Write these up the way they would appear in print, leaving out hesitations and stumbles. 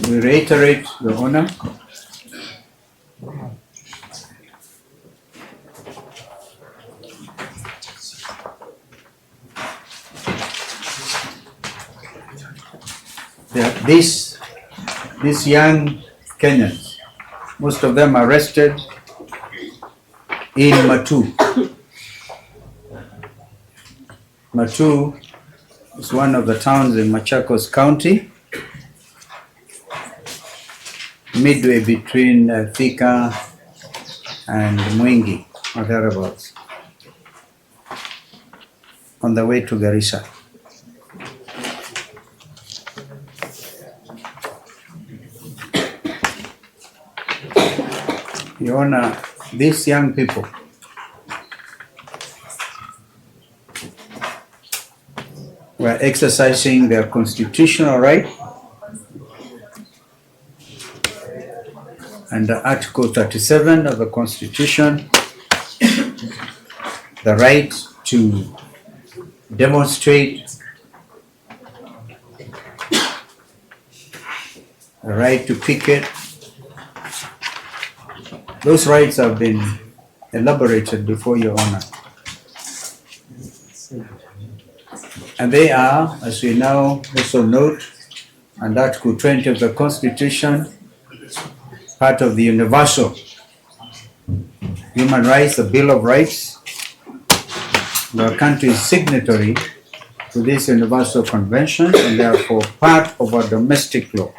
We reiterate, Your Honor, that these young Kenyans, most of them arrested in Matu. Matu is one of the towns in Machakos County, midway between Thika and Mwingi, or thereabouts, on the way to Garissa. Your Honor, these young people were exercising their constitutional right under Article 37 of the Constitution, the right to demonstrate, the right to picket. Those rights have been elaborated before Your Honor. And they are, as we now also note, under Article 20 of the Constitution, part of the universal human rights, the Bill of Rights. Our country is signatory to this universal convention and therefore part of our domestic law.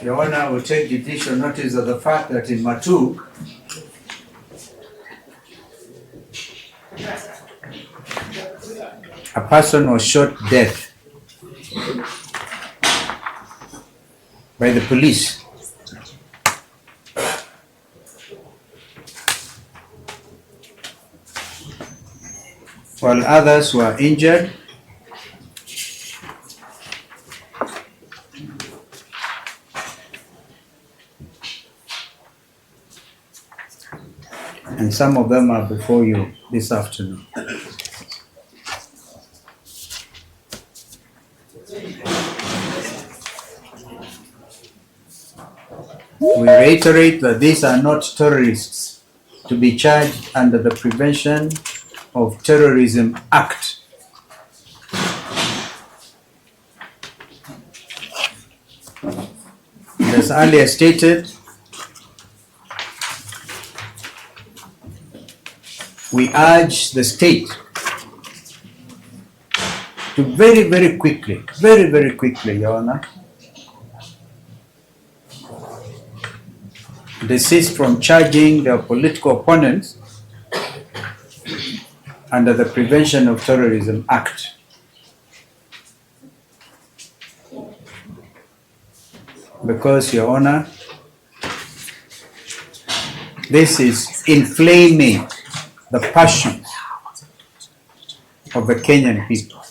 Your Honor, will take judicial notice of the fact that in Matu, a person was shot dead by the police. While others were injured. And some of them are before you this afternoon. We reiterate that these are not terrorists to be charged under the Prevention of Terrorism Act. As earlier stated, we urge the state to very quickly, Your Honor, desist from charging their political opponents under the Prevention of Terrorism Act. Because, Your Honor, this is inflaming the passions of the Kenyan people,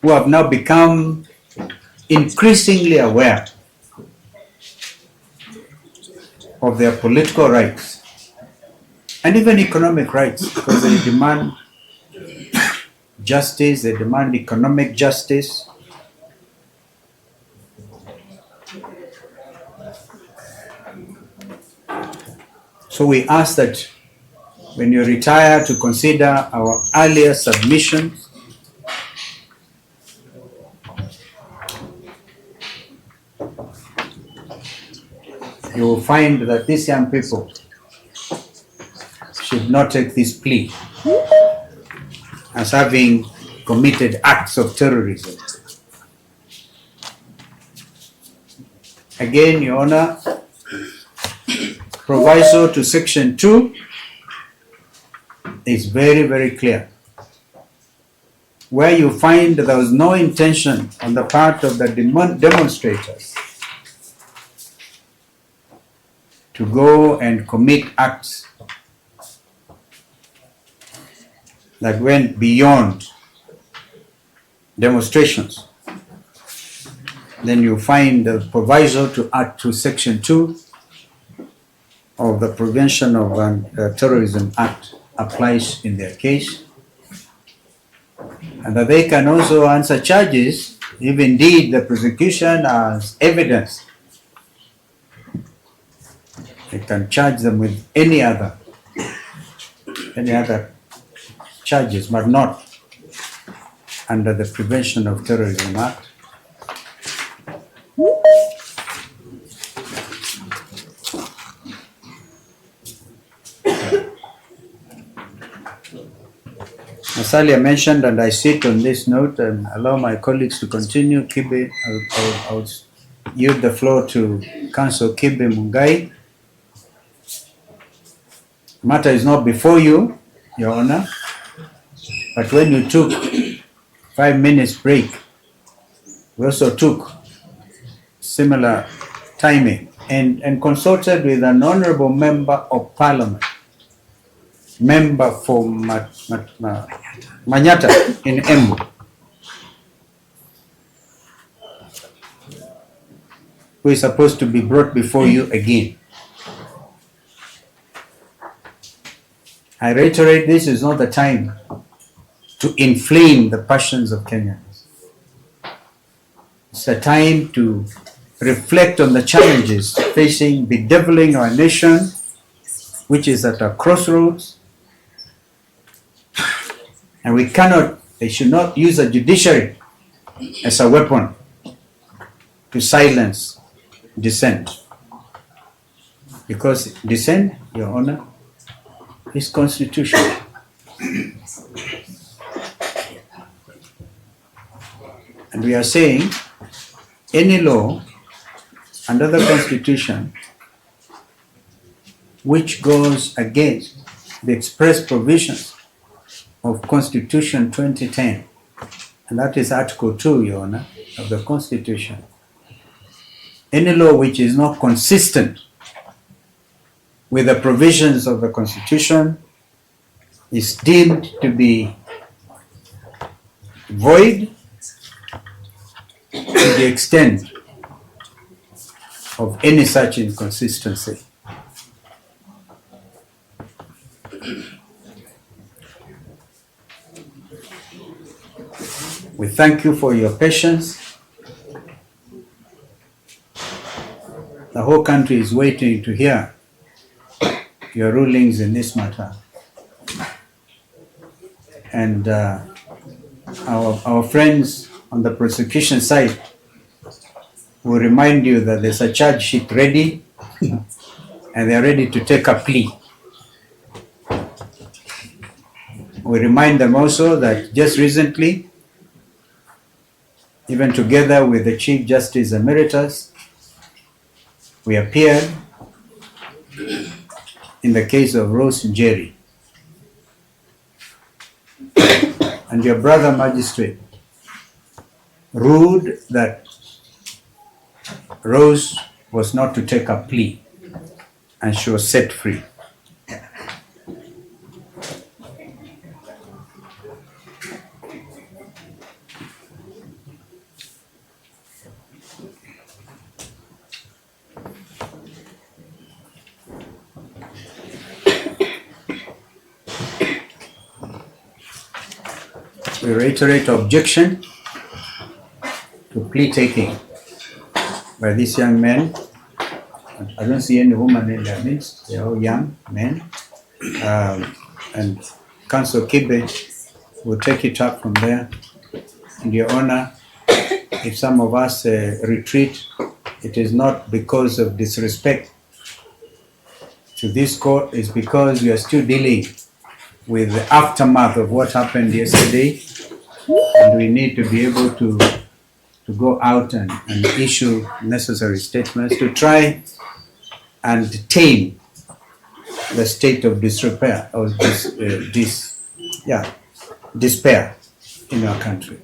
who have now become increasingly aware of their political rights and even economic rights, because they demand justice, they demand economic justice. So we ask that when you retire to consider our earlier submissions, you will find that these young people should not take this plea as having committed acts of terrorism. Again, Your Honor, proviso to Section 2 is very clear. Where you find there was no intention on the part of the demonstrators to go and commit acts that went beyond demonstrations, then you find the proviso to add to Section 2 of the Prevention of Terrorism Act applies in their case, and that they can also answer charges if indeed the prosecution has evidence. They can charge them with any other charges, but not under the Prevention of Terrorism Act. As earlier mentioned, and I sit on this note and allow my colleagues to continue, Kibe, I'll yield the floor to Council Kibe Mungai. Matter is not before you, Your Honor, but when you took 5 minutes break, we also took similar timing and consulted with an honorable member of parliament, member for Manyatta in Embu, who is supposed to be brought before you again. I reiterate, this is not the time to inflame the passions of Kenyans. It's the time to reflect on the challenges facing bedeviling our nation, which is at a crossroads. And they should not use the judiciary as a weapon to silence dissent. Because dissent, Your Honor, is constitutional. And we are saying any law under the Constitution which goes against the express provisions of Constitution 2010, and that is Article 2, Your Honor, of the Constitution. Any law which is not consistent with the provisions of the Constitution is deemed to be void to the extent of any such inconsistency. We thank you for your patience. The whole country is waiting to hear your rulings in this matter. And our friends on the prosecution side will remind you that there's a charge sheet ready and they're ready to take a plea. We remind them also that just recently, even together with the Chief Justice Emeritus, we appeared in the case of Rose Njeri. And your brother magistrate ruled that Rose was not to take a plea and she was set free. We reiterate objection to plea taking by these young men. I don't see any woman in their midst. They're all young men. And Council Kibe will take it up from there. And Your Honor, if some of us retreat, it is not because of disrespect to this court, it's because we are still dealing with the aftermath of what happened yesterday, and we need to be able to go out and issue necessary statements to try and tame the state of disrepair or despair in our country.